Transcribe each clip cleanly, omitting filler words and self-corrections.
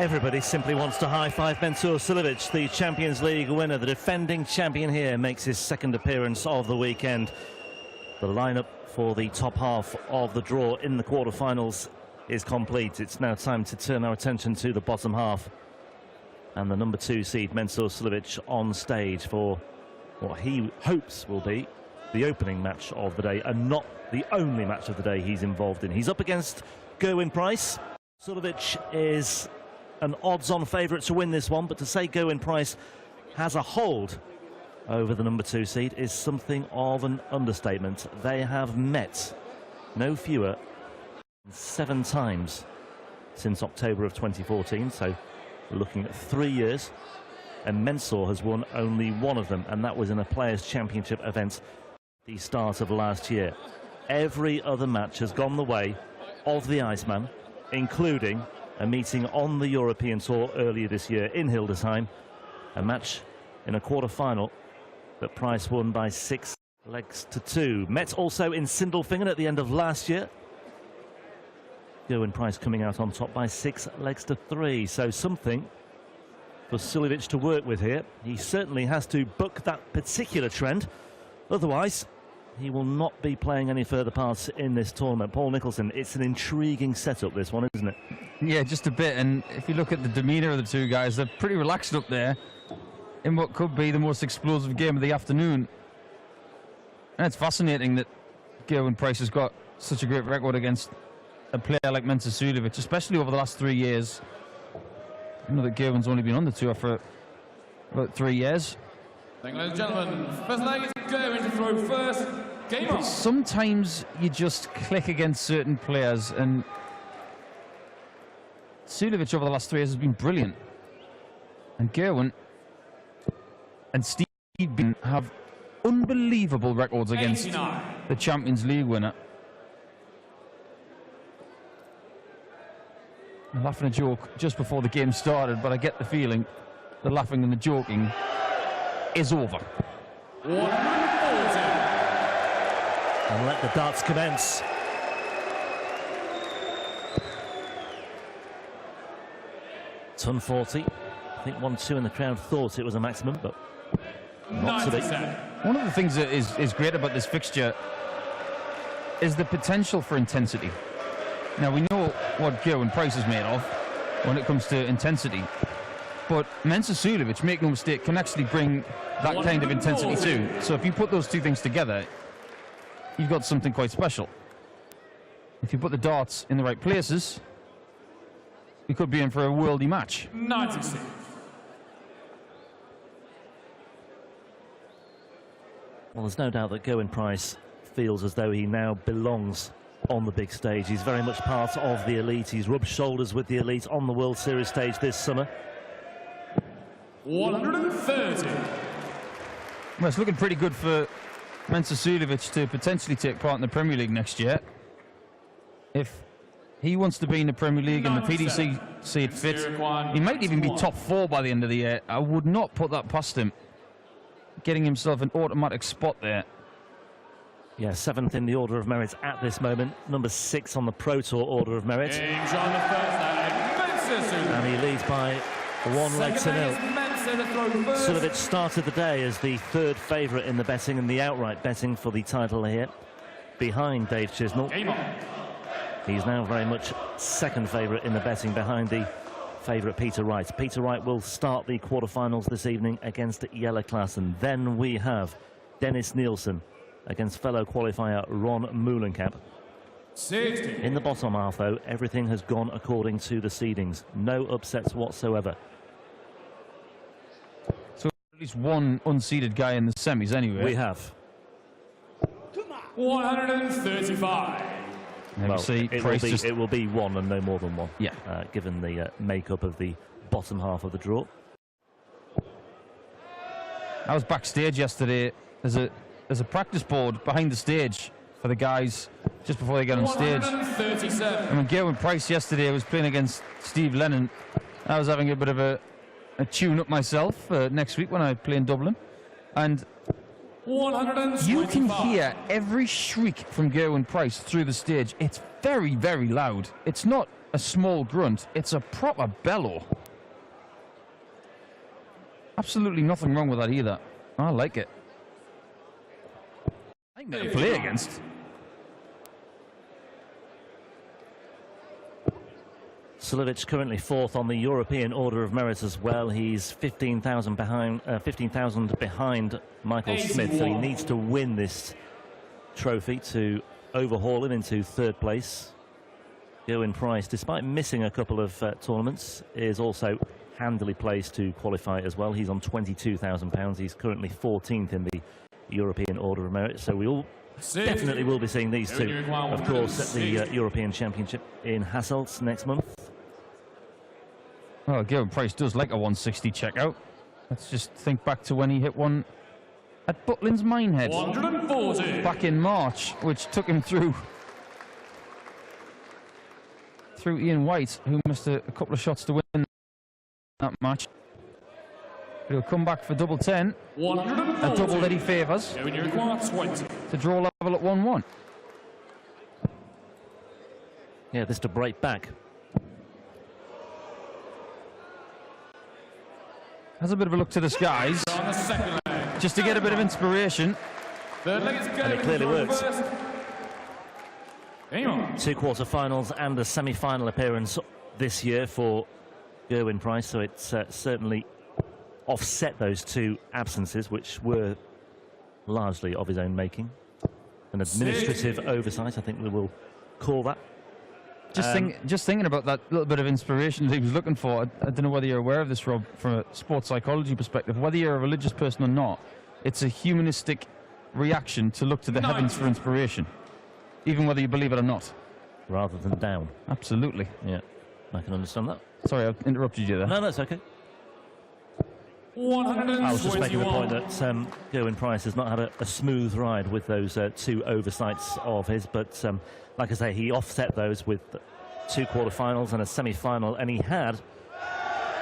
Everybody simply wants to high-five Mensur Suljovic, the Champions League winner. The defending champion here makes his second appearance of the weekend. The lineup for the top half of the draw in the quarterfinals is complete. It's now time to turn our attention to the bottom half. And the number 2 seed, Mensur Suljovic, on stage for what he hopes will be the opening match of the day, and not the only match of the day he's involved in. He's up against Gerwyn Price. Suljovic is an odds-on favourite to win this one, but to say Gerwyn Price has a hold over the number 2 seed is something of an understatement. They have met no fewer than 7 times since October of 2014, so we're looking at 3 years, and Mensur has won only one of them, and that was in a Players' Championship event at the start of last year. Every other match has gone the way of the Iceman, including a meeting on the European Tour earlier this year in Hildesheim, a match in a quarter-final that Price won by 6 legs to 2. Met also in Sindelfingen at the end of last year. Gerwyn Price coming out on top by 6 legs to 3. So something for Suljovic to work with here. He certainly has to buck that particular trend. Otherwise, he will not be playing any further parts in this tournament. Paul Nicholson, it's an intriguing setup, this one, isn't it? Yeah, just a bit. And if you look at the demeanour of the two guys, they're pretty relaxed up there in what could be the most explosive game of the afternoon. And it's fascinating that Gerwyn Price has got such a great record against a player like Mensur Suljovic, especially over the last 3 years. I know that Gerwyn's only been on the tour for about 3 years. Thank you, ladies and gentlemen. First leg is Gerwyn to throw first. Game on. Sometimes you just click against certain players, and Suljovic over the last 3 years has been brilliant. And Gerwyn and Steve Bean have unbelievable records against 89. the Champions League winner. I'm laughing a joke just before the game started, but I get the feeling the laughing and the joking is over. 140. And let the darts commence. Ton 40. I think 1-2 in the crowd thought it was a maximum, but not to be. One of the things that is great about this fixture is the potential for intensity. Now, we know what Gerwyn Price is made of when it comes to intensity, but Mensur Suljovic, make no mistake, can actually bring that kind of intensity too. So if you put those two things together, you've got something quite special. If you put the darts in the right places, we could be in for a worldy match. 96. Well, there's no doubt that Gerwyn Price feels as though he now belongs on the big stage. He's very much part of the elite. He's rubbed shoulders with the elite on the World Series stage this summer. 130. Well, it's looking pretty good for Mensur Suljovic to potentially take part in the Premier League next year. If he wants to be in the Premier League and the PDC see it fit, he might even be top 4 by the end of the year. I would not put that past him, getting himself an automatic spot there. Yeah, 7th in the order of merit at this moment, number 6 on the Pro Tour order of merit. And he leads by 1 leg to 0. Suljovic started the day as the 3rd favourite in the betting and the outright betting for the title here, behind Dave Chisnall. He's now very much 2nd favourite in the betting, behind the favourite Peter Wright. Peter Wright will start the quarterfinals this evening against Jelle Klaassen. Then we have Dennis Nielsen against fellow qualifier Ron Moulenkamp. 60. In the bottom half, though, everything has gone according to the seedings. No upsets whatsoever. So at least one unseeded guy in the semis anyway. We have. 135. Well, see, it will be one and no more than one. Yeah. Given the makeup of the bottom half of the draw. I was backstage yesterday. There's a practice board behind the stage for the guys just before they get on stage. 137. And when Gerwyn Price yesterday was playing against Steve Lennon, I was having a bit of a tune-up myself next week when I play in Dublin. And 125. you can hear every shriek from Gerwyn Price through the stage. It's very, very loud. It's not a small grunt. It's a proper bellow. Absolutely nothing wrong with that either. I like it. I think they'll play against. Suljovic currently fourth on the European Order of Merit as well. He's 15,000 behind, Michael Smith, so he needs to win this trophy to overhaul him into third place. Gerwyn Price, despite missing a couple of tournaments, is also handily placed to qualify as well. He's on £22,000. He's currently 14th in the European Order of Merit, so we all definitely will be seeing these two, of course, at the European Championship in Hasselt next month. Well, Gerwyn Price does like a 160 checkout. Let's just think back to when he hit one at Butlin's Minehead 140. back in March, which took him through Ian White, who missed a couple of shots to win that match. He'll come back for double 10, a double that he favours, to draw level at 1-1. Yeah, this to break back. Has a bit of a look to the skies, just to get a bit of inspiration. And it clearly works. Two quarter-finals and a semi-final appearance this year for Gerwyn Price, so it's certainly offset those two absences, which were largely of his own making. An administrative oversight, I think we will call that. Just thinking about that little bit of inspiration that he was looking for. I don't know whether you're aware of this, Rob, from a sports psychology perspective. Whether you're a religious person or not, it's a humanistic reaction to look to the heavens for inspiration, even whether you believe it or not. Rather than down. Absolutely. Yeah, I can understand that. Sorry, I interrupted you there. No, that's okay. I was just making the point that Gerwyn Price has not had a smooth ride with those two oversights of his, but like I say, he offset those with two quarter-finals and a semi-final, and he had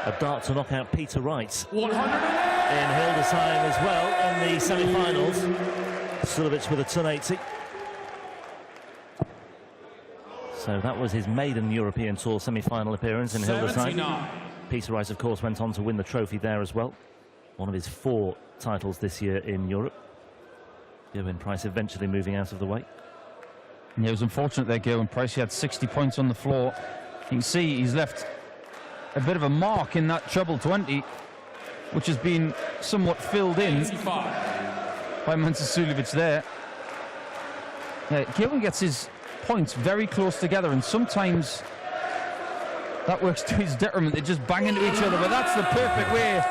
a dart to knock out Peter Wright in Hildesheim as well in the semi-finals. Suljovic with a ton 80. So that was his maiden European Tour semi-final appearance in Hildesheim. Peter Wright, of course, went on to win the trophy there as well. One of his 4 titles this year in Europe. Gerwyn Price eventually moving out of the way. Yeah, it was unfortunate there, Gerwyn Price. He had 60 points on the floor. You can see he's left a bit of a mark in that treble 20, which has been somewhat filled in by Mensur Suljovic there. Yeah, Gerwyn gets his points very close together, and sometimes that works to his detriment. They just bang into each other, but that's the perfect way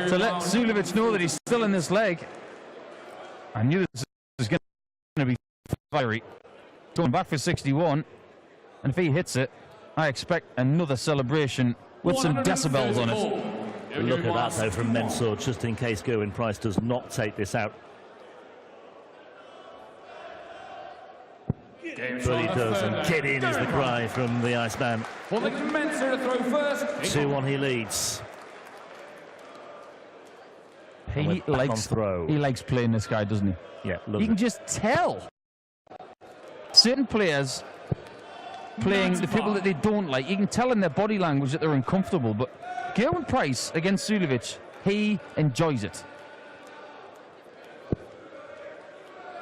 to let Suljovic know that he's still in this leg. I knew this was going to be fiery. Going back for 61, and if he hits it, I expect another celebration with some decibels on it. Look at that, though, from Mensur, just in case Gerwyn Price does not take this out. But he does, and get in is the cry from the Iceman. 2-1 he leads. He likes playing this guy, doesn't he? Yeah, you can just tell certain players playing the people that they don't like. You can tell in their body language that they're uncomfortable, but Gerwyn Price against Suljovic, he enjoys it.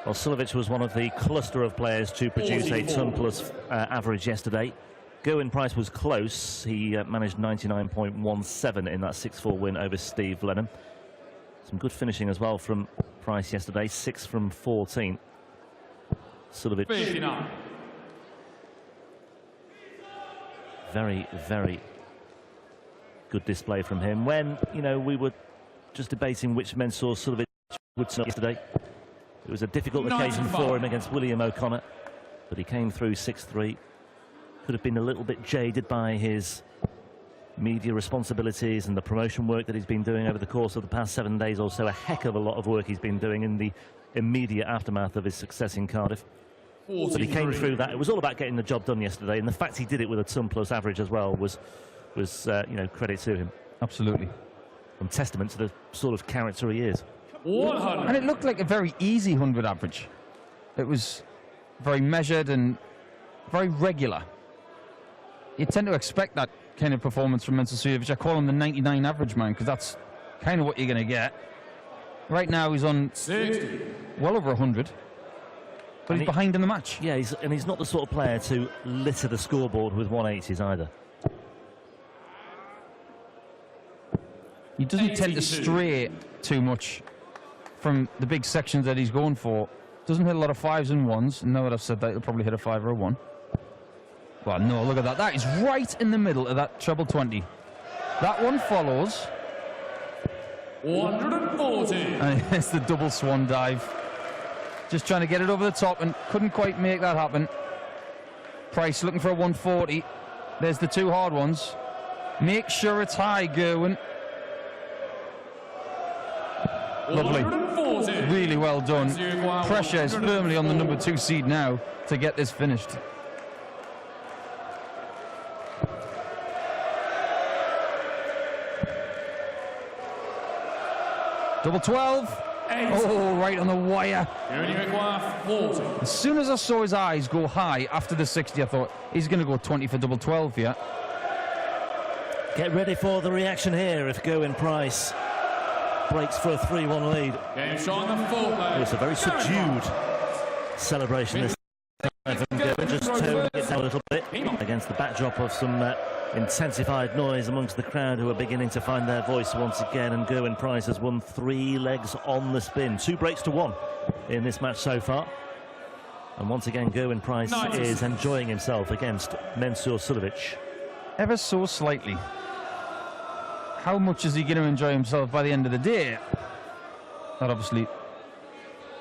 Well, Suljovic was one of the cluster of players to produce a ton-plus average yesterday. Gerwyn Price was close. He managed 99.17 in that 6-4 win over Steve Lennon. Some good finishing as well from Price yesterday, 6 from 14. Suljovic. 59. Very, very good display from him. When, you know, we were just debating which Mensur Suljovic would start yesterday. It was a difficult occasion for him against William O'Connor, but he came through 6-3. Could have been a little bit jaded by his media responsibilities and the promotion work that he's been doing over the course of the past 7 days or so. A heck of a lot of work he's been doing in the immediate aftermath of his success in Cardiff. But he came through that. It was all about getting the job done yesterday, and the fact he did it with a ton-plus average as well was you know, credit to him. Absolutely. And testament to the sort of character he is. 100. And it looked like a very easy 100 average. It was very measured and very regular. you tend to expect that kind of performance from Suljovic. I call him the 99 average man because that's kind of what you're going to get. Right now he's on 60. well over 100, but he's behind in the match. Yeah, he's not the sort of player to litter the scoreboard with 180s either. He doesn't tend to stray too much from the big sections that he's going for. Doesn't hit a lot of 5s and 1s. And now that I've said that, he'll probably hit a 5 or a 1. Well, no, look at that. That is right in the middle of that treble 20. That one follows. 140. And it's the double swan dive. Just trying to get it over the top and couldn't quite make that happen. Price looking for a 140. There's the two hard ones. Make sure it's high, Gerwin. Lovely. 140. Really well done. Pressure is firmly on the number 2 seed now to get this finished. Double 12. Oh, right on the wire. You only require 40. As soon as I saw his eyes go high after the 60, I thought he's going to go 20 for double 12 here. Get ready for the reaction here if Gerwin Price breaks for a 3-1 lead. Game shot on the 4th. It's a very subdued celebration this time from Gerwin, just toning it down a little bit against the backdrop of some intensified noise amongst the crowd who are beginning to find their voice once again. And Gerwin Price has won 3 legs on the spin, 2 breaks to 1 in this match so far. And once again, Gerwin Price is enjoying himself against Suljovic. Ever so slightly. How much is he going to enjoy himself by the end of the day? That obviously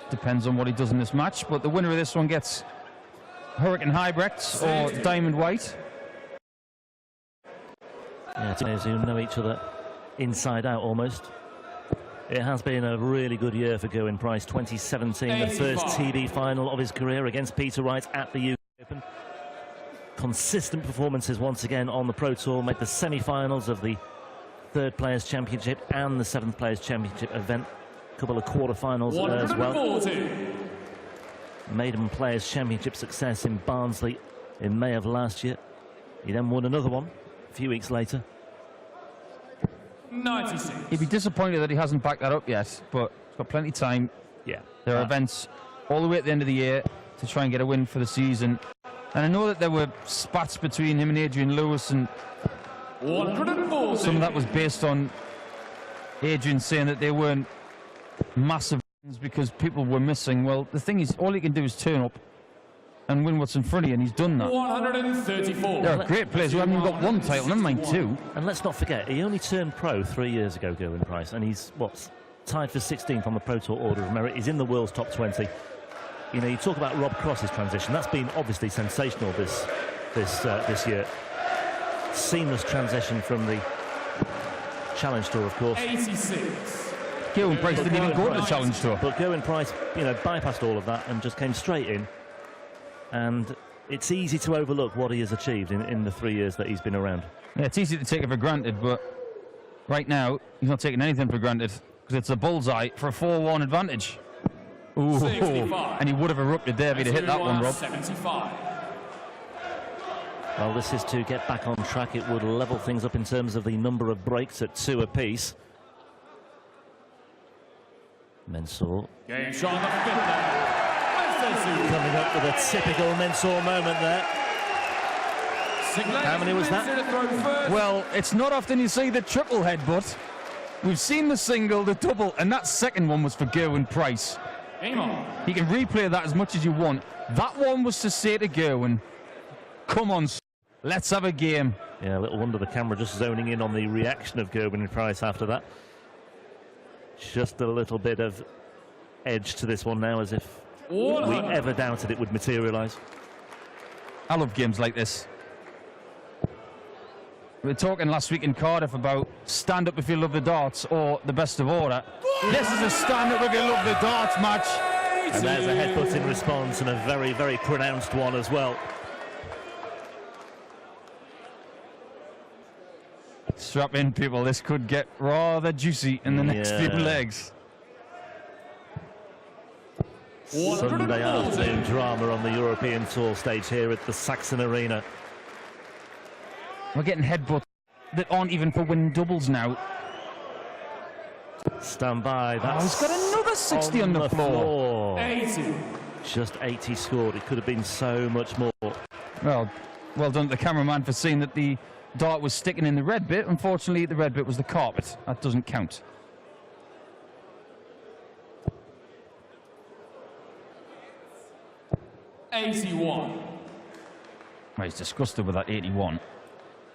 depends on what he does in this match, but the winner of this one gets Hurricane Hybrechts or Diamond White. Yeah, two players who know each other inside out almost. It has been a really good year for Gerwin Price. 2017, the first TB final of his career against Peter Wright at the UK Open. Consistent performances once again on the Pro Tour. Made the semi-finals of the 3rd Players' Championship and the 7th Players' Championship event. A couple of quarter-finals as well. Maiden Players' Championship success in Barnsley in May of last year. He then won another one a few weeks later. 96. He'd be disappointed that he hasn't backed that up yet, but he's got plenty of time. Yeah. There are events all the way at the end of the year to try and get a win for the season. And I know that there were spats between him and Adrian Lewis, and 140. some of that was based on Adrian saying that they weren't massive wins because people were missing. Well, the thing is, all he can do is turn up and win what's in front of you, and he's done that. 134. There are great players who haven't even got 1 title, never mind 2. And let's not forget, he only turned pro 3 years ago, Gerwin Price, and he's, tied for 16th on the Pro Tour Order of Merit. He's in the world's top 20. You know, you talk about Rob Cross's transition. That's been obviously sensational this year. Seamless transition from the Challenge Tour, of course. 86. Gerwin Price didn't even go to the Challenge Tour. But Gerwin Price, you know, bypassed all of that and just came straight in. And it's easy to overlook what he has achieved in the 3 years that he's been around. Yeah, it's easy to take it for granted, but right now he's not taking anything for granted because it's a bullseye for a 4-1 advantage. Ooh, 65. and he would have erupted there if he'd have hit that one, Rob. 75. Well, this is to get back on track. It would level things up in terms of the number of breaks at 2 apiece. Mensah Game shot on the 5th. coming up with a typical Mensah moment there. How many was that? Well, it's not often you see the triple headbutt. We've seen the single, the double, and that second one was for Gerwin Price. You can replay that as much as you want. That one was to say to Gerwin, come on, let's have a game. Yeah, little wonder the camera just zoning in on the reaction of Gerwin Price after that. Just a little bit of edge to this one now, as if we ever doubted it would materialise. I love games like this. We were talking last week in Cardiff about stand up if you love the darts or the best of order. This is a stand up if you love the darts match. And there's a headbutt in response, and a very, very pronounced one as well. Strap in, people. This could get rather juicy in the next few legs. Sunday afternoon drama on the European Tour stage here at the Saxon Arena. We're getting headbutts that aren't even for winning doubles now. Stand by. He's got another 60 on the floor. 80. Just 80 scored. It could have been so much more. Well done to the cameraman for seeing that the dart was sticking in the red bit. Unfortunately, the red bit was the carpet. That doesn't count. $81. Well, he's disgusted with that 81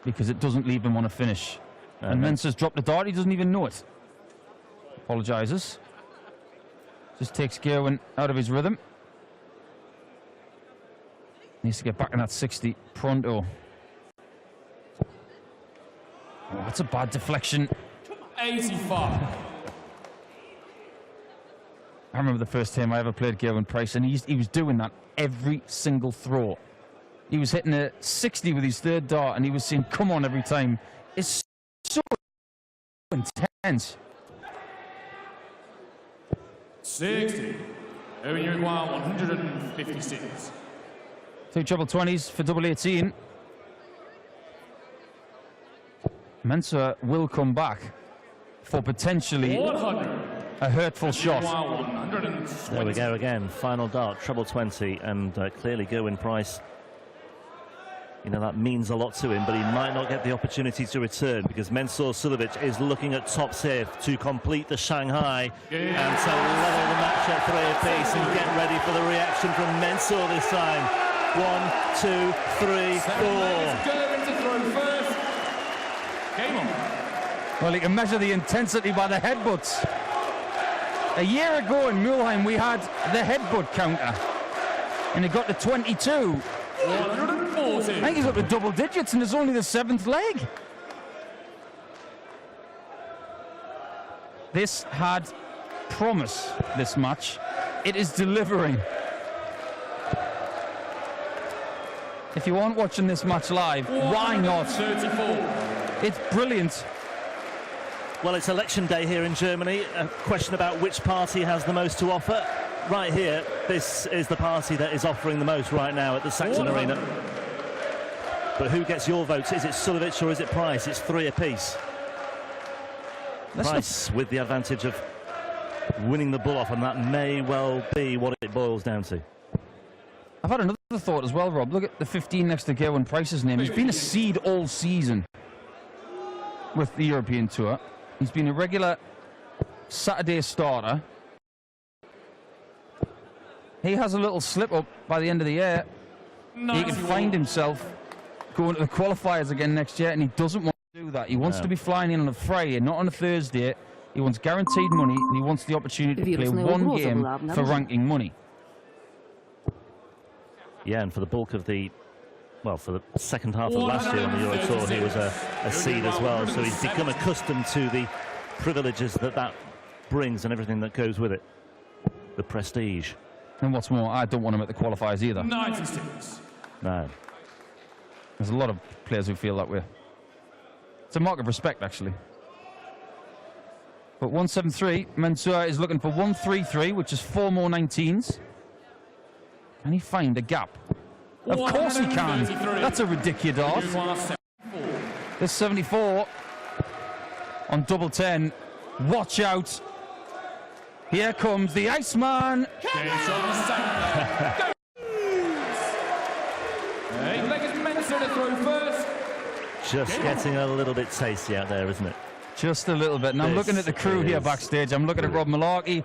because it doesn't leave him on a finish. And Mensah's dropped the dart. He doesn't even know it. Apologises. Just takes Gerwin out of his rhythm. Needs to get back in that 60 pronto. Oh, that's a bad deflection. 85. I remember the first time I ever played Gerwin Price, and he was doing that every single throw. He was hitting a 60 with his third dart, and he was saying, come on, every time. It's so intense. 60. Over you require 156. Two treble 20s for double 18. Mensah will come back for potentially 100. a hurtful shot. There we go again. Final dart, treble 20, and clearly Gerwin Price. You know, that means a lot to him, but he might not get the opportunity to return because Mensah Suljovic is looking at tops here to complete the Shanghai and to level the match at 3 apiece and get ready for the reaction from Mensah this time. 1, 2, 3, 4. Gerwin to throw first. Game on. Well, you can measure the intensity by the headbutts. A year ago in Mulheim, we had the headbutt counter, and it got to 22. 140. I think he's up to double digits, and it's only the 7th leg. This had promise, this match. It is delivering. If you aren't watching this match live, why not? 34. It's brilliant. Well, it's election day here in Germany. A question about which party has the most to offer. Right here, this is the party that is offering the most right now at the Saxon Arena. But who gets your votes? Is it Suljovic or is it Price? It's 3 apiece. Price with the advantage of winning the bull off, and that may well be what it boils down to. I've had another thought as well, Rob. Look at the 15 next to Gerwin Price's name. He's been a seed all season with the European Tour. He's been a regular Saturday starter. He has a little slip up by the end of the year. He can find himself going to the qualifiers again next year, and he doesn't want to do that. He wants to be flying in on a Friday, not on a Thursday. He wants guaranteed money, and he wants the opportunity to play one game for ranking money. Yeah, and for the bulk of the, well, for the second half of last year on the Euro Tour, he was a seed as well. So he's become accustomed to the privileges that brings and everything that goes with it. The prestige. And what's more, I don't want him at the qualifiers either. 96. No. There's a lot of players who feel that way. It's a mark of respect, actually. But 173, Mensah is looking for 133, which is 4 more 19s. Can he find a gap? Of course he can. That's a ridiculous dart. This 74 on double 10. Watch out. Here comes the Iceman. Just getting a little bit tasty out there, isn't it? Just a little bit. And I'm looking at the crew here backstage. I'm looking at Rob Malarkey.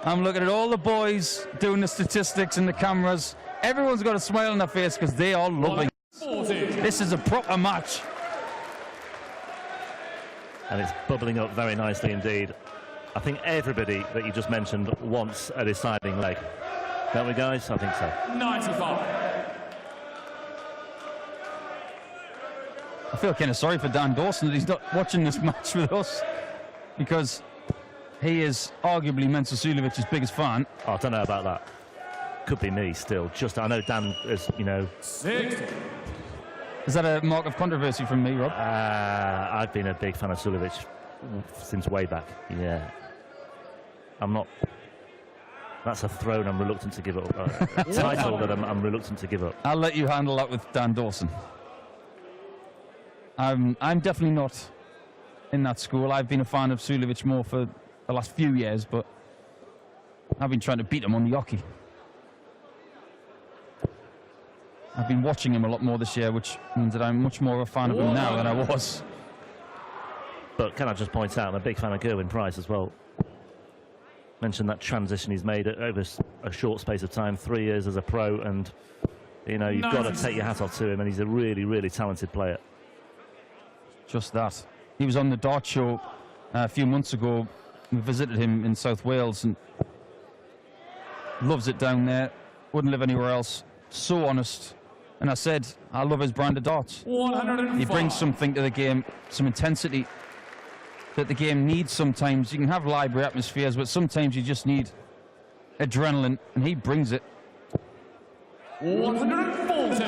I'm looking at all the boys doing the statistics and the cameras. Everyone's got a smile on their face because they are loving it. This is a proper match. And it's bubbling up very nicely indeed. I think everybody that you just mentioned wants a deciding leg. Don't we, guys? I think so. 95. I feel kind of sorry for Dan Dawson that he's not watching this match with us, because he is arguably Mensah Suljovic's biggest fan. Oh, I don't know about that. Could be me still. Just, I know Dan is, you know. 60. Is that a mark of controversy from me, Rob? I've been a big fan of Suljovic since way back. Yeah. I'm not. That's a throne I'm reluctant to give up. A title that I'm reluctant to give up. I'll let you handle that with Dan Dawson. I'm definitely not in that school. I've been a fan of Suljovic more for the last few years, but I've been trying to beat him on the hockey. I've been watching him a lot more this year, which means that I'm much more of a fan of him now than I was. But can I just point out, I'm a big fan of Gerwyn Price as well. Mentioned that transition he's made over a short space of time, 3 years as a pro, and you know, you've got to take your hat off to him, and he's a really, really talented player. Just that. He was on the Dart Show a few months ago. We visited him in South Wales and loves it down there. Wouldn't live anywhere else. So honest. And I said, I love his brand of darts. He brings something to the game, some intensity that the game needs sometimes. You can have library atmospheres, but sometimes you just need adrenaline, and he brings it. 140.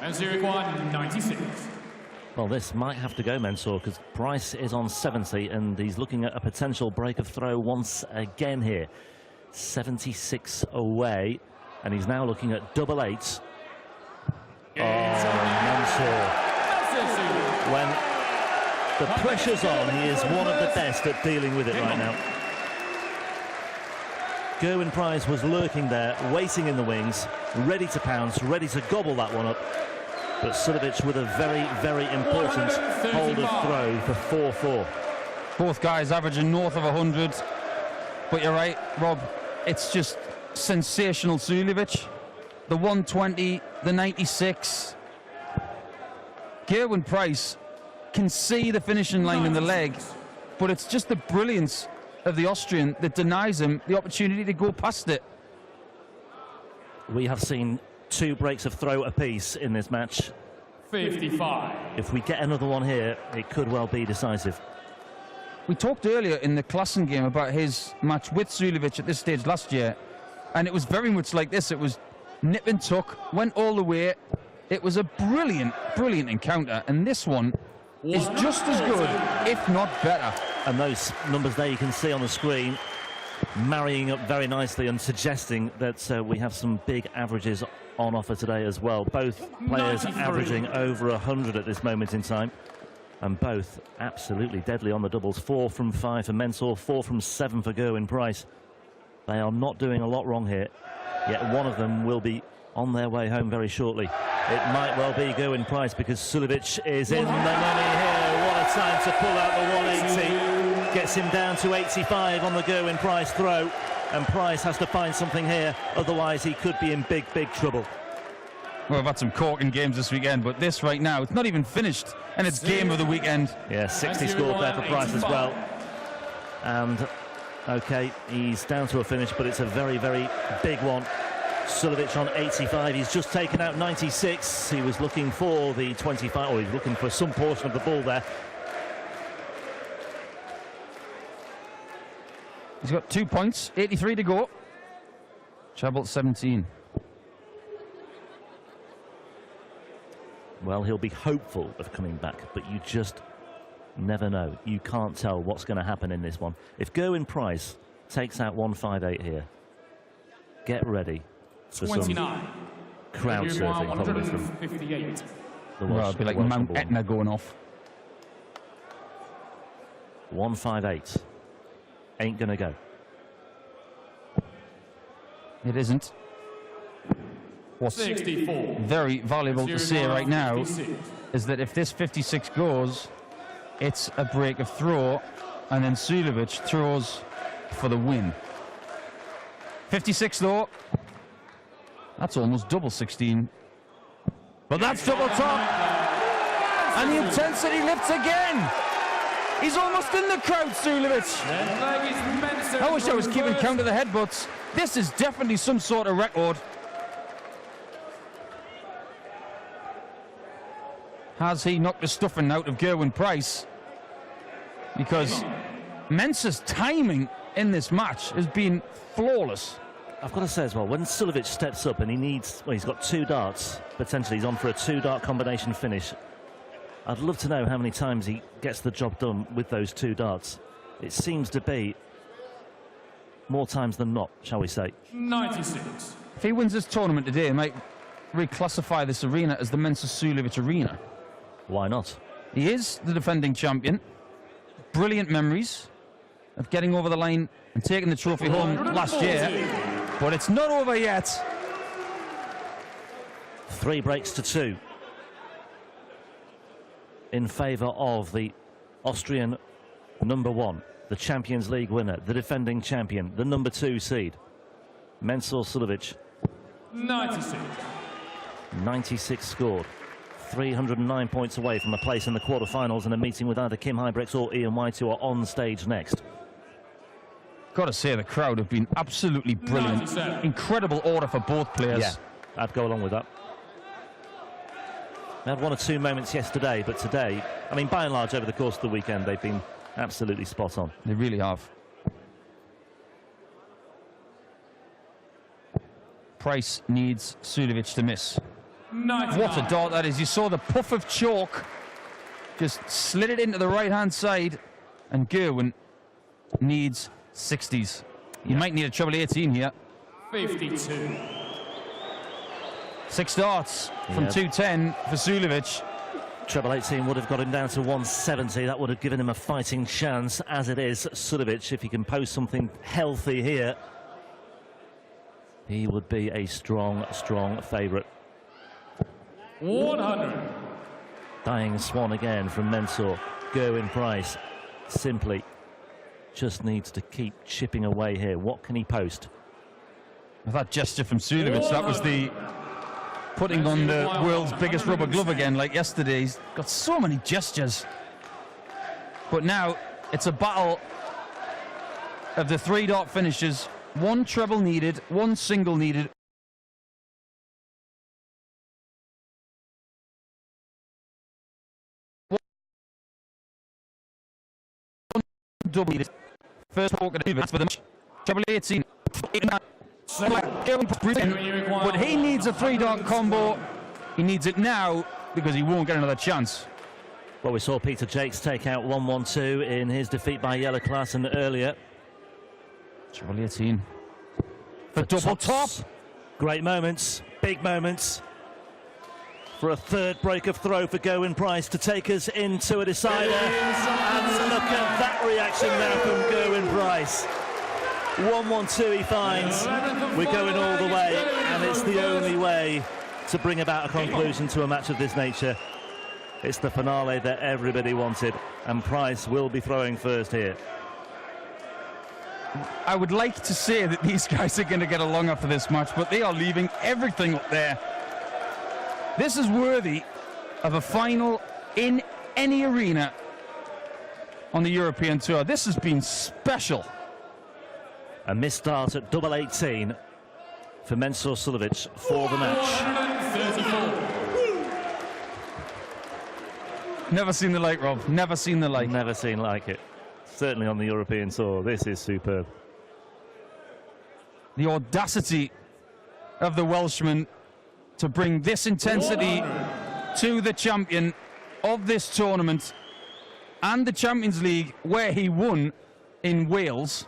And Zurich 96. Well, this might have to go, Mensur, because Price is on 70, and he's looking at a potential break of throw once again here. 76 away, and he's now looking at double eights. Oh, Mensur. When the pressure's on, he is one of the best at dealing with it right now. Gerwyn Price was lurking there, waiting in the wings, ready to pounce, ready to gobble that one up. But Suljovic with a very, very important hold of throw for 4-4. Both guys averaging north of 100. But you're right, Rob, it's just sensational Suljovic. The 120, the 96. Gerwyn Price can see the finishing line in the leg, but it's just the brilliance of the Austrian that denies him the opportunity to go past it. We have seen 2 breaks of throw apiece in this match. 55. If we get another one here, it could well be decisive. We talked earlier in the Klassen game about his match with Suljovic at this stage last year, and it was very much like this. It was nip and tuck, went all the way. It was a brilliant, brilliant encounter, and this one is just as good, if not better. And those numbers there you can see on the screen, marrying up very nicely and suggesting that we have some big averages on offer today as well. Both players 93. averaging over 100 at this moment in time, and both absolutely deadly on the doubles. 4 from 5 for Mensur, 4 from 7 for Gerwyn Price. They are not doing a lot wrong here, yet one of them will be on their way home very shortly. It might well be Gerwyn Price, because Suljovic is in the money here. What a time to pull out the 180. Gets him down to 85 on the Gerwyn Price throw, and Price has to find something here, otherwise he could be in big, big trouble. Well, we've had some corking games this weekend, but this right now, it's not even finished, and it's game of the weekend. Yeah, 60 scored there for Price as well. And, okay, he's down to a finish, but it's a very, very big one. Suljovic on 85, he's just taken out 96. He was looking for the 25, or he's looking for some portion of the ball there. He's got 2 points, 83 to go. Chabot 17. Well, he'll be hopeful of coming back, but you just never know. You can't tell what's going to happen in this one. If Gerwyn Price takes out 158 here, get ready for 29. some crowd surfing probably from 158. the Well, it'd be like Mount Etna going off. 158 ain't going to go. It isn't. What's 64. very valuable to say right now 56. is that if this 56 goes, it's a break of throw, and then Suljovic throws for the win. 56 though, that's almost double 16. But that's double top, and the intensity lifts again. He's almost in the crowd, Suljovic. I wish I was keeping count of the headbutts. This is definitely some sort of record. Has he knocked the stuffing out of Gerwyn Price? Because Mensa's timing in this match has been flawless. I've got to say as well, when Suljovic steps up and he needs, well, he's got 2 darts, potentially he's on for a 2-dart combination finish. I'd love to know how many times he gets the job done with those 2 darts. It seems to be more times than not, shall we say. 96. If he wins this tournament today, he might reclassify this arena as the Mensa Suljovic arena. Why not? He is the defending champion. Brilliant memories of getting over the line and taking the trophy home last year. But it's not over yet. 3 breaks to 2 in favour of the Austrian number 1, the Champions League winner, the defending champion, the number 2 seed, Mensur Suljovic. 96. 96 scored. 309 points away from a place in the quarterfinals and a meeting with either Kim Huybrechts or Ian White, who are on stage next. Got to say, the crowd have been absolutely brilliant. 97. Incredible order for both players. Yeah, I'd go along with that. They had 1 or 2 moments yesterday, but today, I mean, by and large, over the course of the weekend, they've been absolutely spot on. They really have. Price needs Suljovic to miss. 99. What a dart that is. You saw the puff of chalk. Just slid it into the right-hand side. And Gerwin needs 60s. You might need a treble 18 here. 52. 6 darts from 210 for Suljovic. Treble 18 would have got him down to 170. That would have given him a fighting chance. As it is, Suljovic, if he can post something healthy here, he would be a strong, strong favourite. 100. Dying swan again from Mensur. Gerwin Price simply just needs to keep chipping away here. What can he post? That gesture from Suljovic, that was the putting on the world's biggest rubber glove again, like yesterday. He's got so many gestures. But now it's a battle of the 3 dart finishes. 1 treble needed, 1 single needed. Double needed. First poker for the treble 18. But he needs a 3 dart combo. He needs it now because he won't get another chance. Well, we saw Peter Jakes take out 1-1-2 in his defeat by Jelle Klaassen earlier. Treble 18 for double top. Great moments, big moments. For a 3rd break of throw for Gerwin Price to take us into a decider. And look at that reaction now from Gerwin Price. 1-1-2 he finds. We're going all the way, and it's the only way to bring about a conclusion to a match of this nature. It's the finale that everybody wanted, and Price will be throwing first here. I would like to say that these guys are going to get along after this match, but they are leaving everything up there. This is worthy of a final in any arena on the European Tour. This has been special. A missed start at double 18 for Mensur Suljovic for the match. 134. Never seen the like, Rob. Never seen the like. Never seen like it. Certainly on the European Tour. This is superb. The audacity of the Welshman to bring this intensity to the champion of this tournament and the Champions League, where he won in Wales.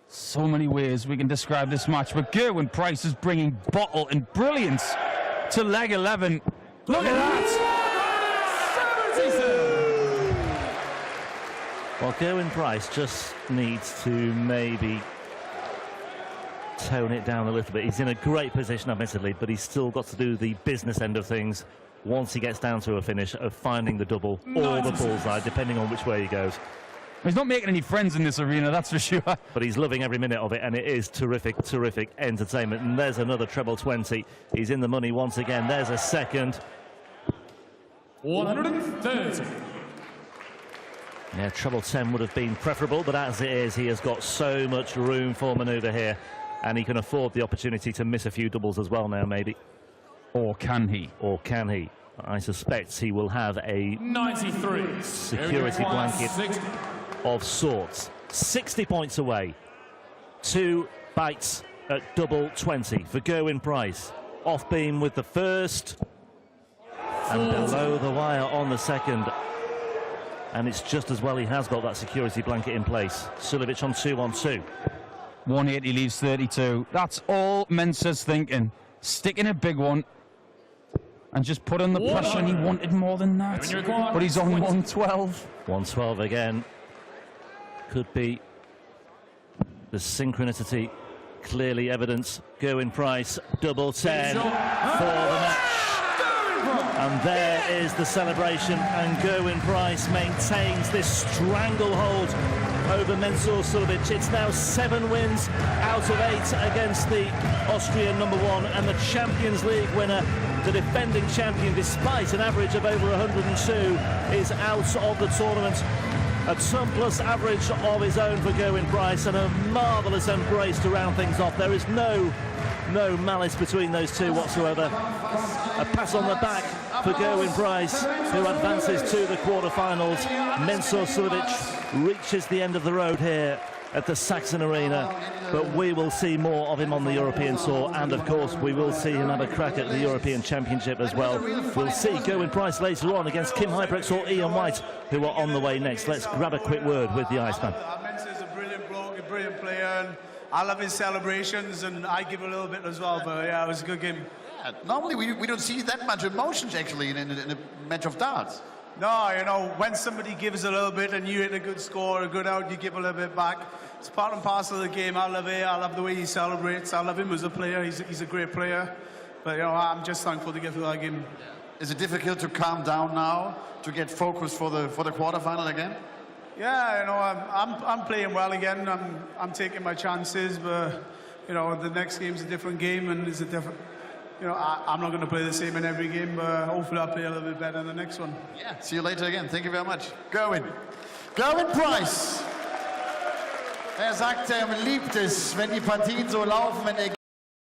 So many ways we can describe this match, but Gerwin Price is bringing bottle and brilliance to leg 11. Look at that! Well, Gerwin Price just needs to maybe tone it down a little bit. He's in a great position, admittedly, but he's still got to do the business end of things once he gets down to a finish of finding the double or the bullseye, depending on which way he goes. He's not making any friends in this arena, that's for sure. But he's loving every minute of it, and it is terrific, terrific entertainment. And there's another treble 20. He's in the money once again. There's a second. 130. Yeah, treble 10 would have been preferable, but as it is, he has got so much room for manoeuvre here, and he can afford the opportunity to miss a few doubles as well now, maybe. Or can he? Or can he? I suspect he will have a 93. security blanket 60. of sorts. 60 points away. 2 bites at double 20 for Gerwin Price. Off beam with the first, and below the wire on the second. And it's just as well he has got that security blanket in place. Suljovic on 2-on-2. 180 leaves 32. That's all Mensur's thinking. Sticking a big one. and just put on the pressure, and he wanted more than that. But he's on 112. 112 again. Could be the synchronicity clearly evidence. Gerwyn Price, double 10 for the match. And there is the celebration, and Gerwyn Price maintains this stranglehold over Mensur Suljovic. It's now 7 wins out of 8 against the Austrian #1, and the Champions League winner, the defending champion, despite an average of over 102, is out of the tournament. A ton-plus average of his own for Gerwyn Price, and a marvellous embrace to round things off. There is no malice between those two whatsoever. A pat on the back for Gerwyn Price, who advances to the quarter-finals. Mensur Suljovic reaches the end of the road here at the Saxon Arena, but we will see more of him on the European Tour, and of course we will see him have a crack at the European Championship as well. We'll see Gerwyn Price later on against Kim Huybrechts or Ian White, who are on the way next. Let's grab a quick word with the Iceman. Mensur's a brilliant bloke, a brilliant player, and I love his celebrations, and I give a little bit as well, but yeah, it was a good game. Yeah, normally we don't see that much emotions actually in a match of darts. No, you know, when somebody gives a little bit and you hit a good score, a good out, you give a little bit back. It's part and parcel of the game. I love it. I love the way he celebrates. I love him as a player. He's a great player. But, you know, I'm just thankful to get through that game. Is it difficult to calm down now, to get focused for the quarterfinal again? Yeah, you know, I'm playing well again. I'm taking my chances, but, you know, the next game's a different game, and it's a different... You know, I'm not going to play the same in every game, but hopefully I'll play a little bit better in the next one. Yeah, see you later again. Thank you very much. Gerwyn Price. Er sagt, er liebt es, wenn die Partien so laufen, wenn